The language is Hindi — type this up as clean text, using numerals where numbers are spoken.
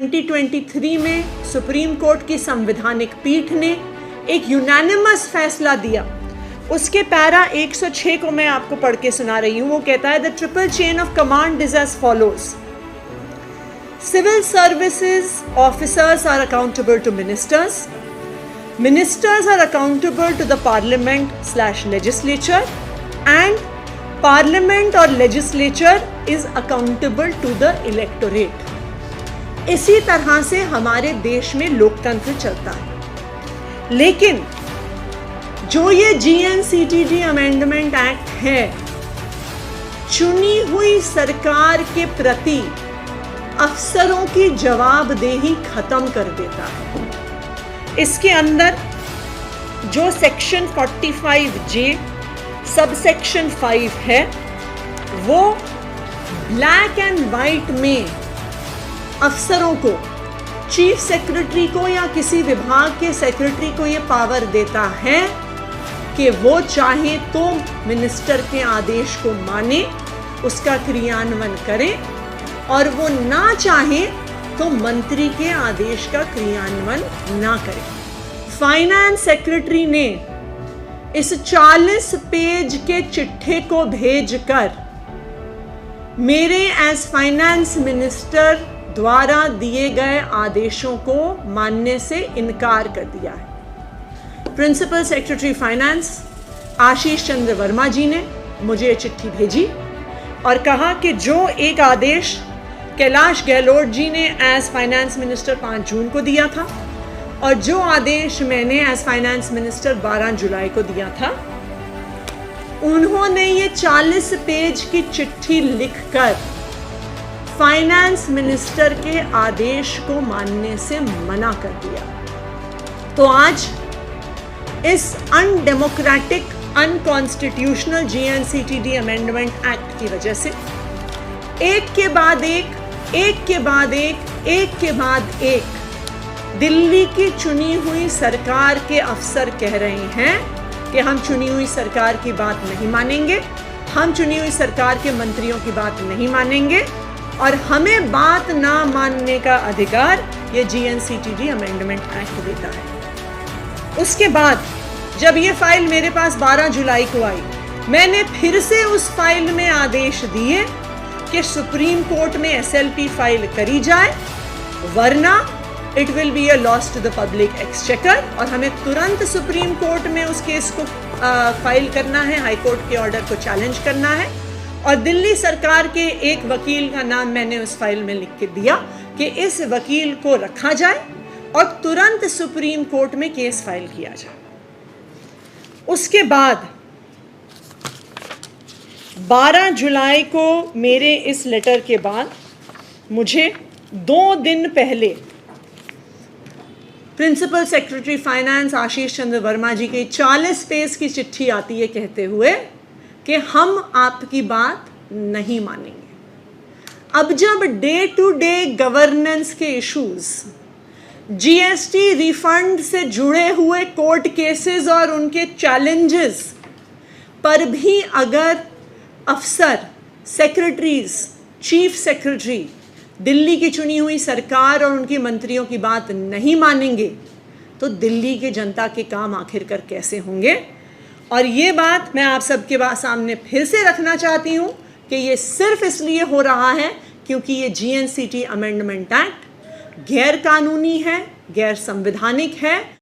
2023 में सुप्रीम कोर्ट की संवैधानिक पीठ ने एक यूनानिमस फैसला दिया। उसके पैरा 106 को मैं आपको पढ़ के सुना रही हूं। वो कहता है, the triple chain of command is as follows. Civil services officers are accountable to ministers, ministers are accountable to the parliament/legislature, and parliament or legislature is accountable to the electorate. इसी तरह से हमारे देश में लोकतंत्र चलता है। लेकिन जो ये GNCTD अमेंडमेंट एक्ट है, चुनी हुई सरकार के प्रति अफसरों की जवाबदेही खत्म कर देता है। इसके अंदर जो सेक्शन 45J सब सेक्शन 5 है, वो ब्लैक एंड वाइट में अफसरों को, चीफ सेक्रेटरी को या किसी विभाग के सेक्रेटरी को ये पावर देता है कि वो चाहे तो मिनिस्टर के आदेश को माने, उसका क्रियान्वयन करे, और वो ना चाहे तो मंत्री के आदेश का क्रियान्वयन ना करे। फाइनेंस सेक्रेटरी ने इस 40 पेज के चिट्ठे को भेजकर मेरे एज फाइनेंस मिनिस्टर द्वारा दिए गए आदेशों को मानने से इनकार कर दिया है। प्रिंसिपल सेक्रेटरी फाइनेंस आशीष चंद्र वर्मा जी ने मुझे ये चिट्ठी भेजी और कहा कि जो एक आदेश कैलाश गहलोत जी ने एज फाइनेंस मिनिस्टर 5 जून को दिया था और जो आदेश मैंने एज फाइनेंस मिनिस्टर 12 जुलाई को दिया था, उन्होंने ये 40 पेज की चिट्ठी लिखकर फाइनेंस मिनिस्टर के आदेश को मानने से मना कर दिया। तो आज इस undemocratic, unconstitutional GNCTD amendment act की वजह से एक के बाद एक दिल्ली की चुनी हुई सरकार के अफसर कह रहे हैं कि हम चुनी हुई सरकार की बात नहीं मानेंगे, हम चुनी हुई सरकार के मंत्रियों की बात नहीं मानेंगे, और हमें बात ना मानने का अधिकार ये GNCTD अमेंडमेंट एक्ट देता है। उसके बाद जब ये फाइल मेरे पास 12 जुलाई को आई, मैंने फिर से उस फाइल में आदेश दिए कि सुप्रीम कोर्ट में SLP फाइल करी जाए, वरना it will be a loss to the public exchequer, और हमें तुरंत सुप्रीम कोर्ट में उस केस को फाइल करना है, हाई कोर्ट के ऑर्डर को चैलेंज करना है। और दिल्ली सरकार के एक वकील का नाम मैंने उस फाइल में लिख के दिया कि इस वकील को रखा जाए और तुरंत सुप्रीम कोर्ट में केस फाइल किया जाए। उसके बाद 12 जुलाई को मेरे इस लेटर के बाद मुझे 2 दिन पहले प्रिंसिपल सेक्रेटरी फाइनेंस आशीष चंद्र वर्मा जी की 40 पेज की चिट्ठी आती है कहते हुए कि हम आपकी बात नहीं मानेंगे। अब जब डे टू डे गवर्नेंस के इश्यूज, GST रिफंड से जुड़े हुए कोर्ट केसेस और उनके चैलेंजेस पर भी अगर अफसर, सेक्रेटरीज, चीफ सेक्रेटरी दिल्ली की चुनी हुई सरकार और उनकी मंत्रियों की बात नहीं मानेंगे, तो दिल्ली के जनता के काम आखिरकार कैसे होंगे। और ये बात मैं आप सबके सामने फिर से रखना चाहती हूँ कि ये सिर्फ इसलिए हो रहा है क्योंकि ये GNCTD अमेंडमेंट एक्ट गैर कानूनी है, गैर संवैधानिक है।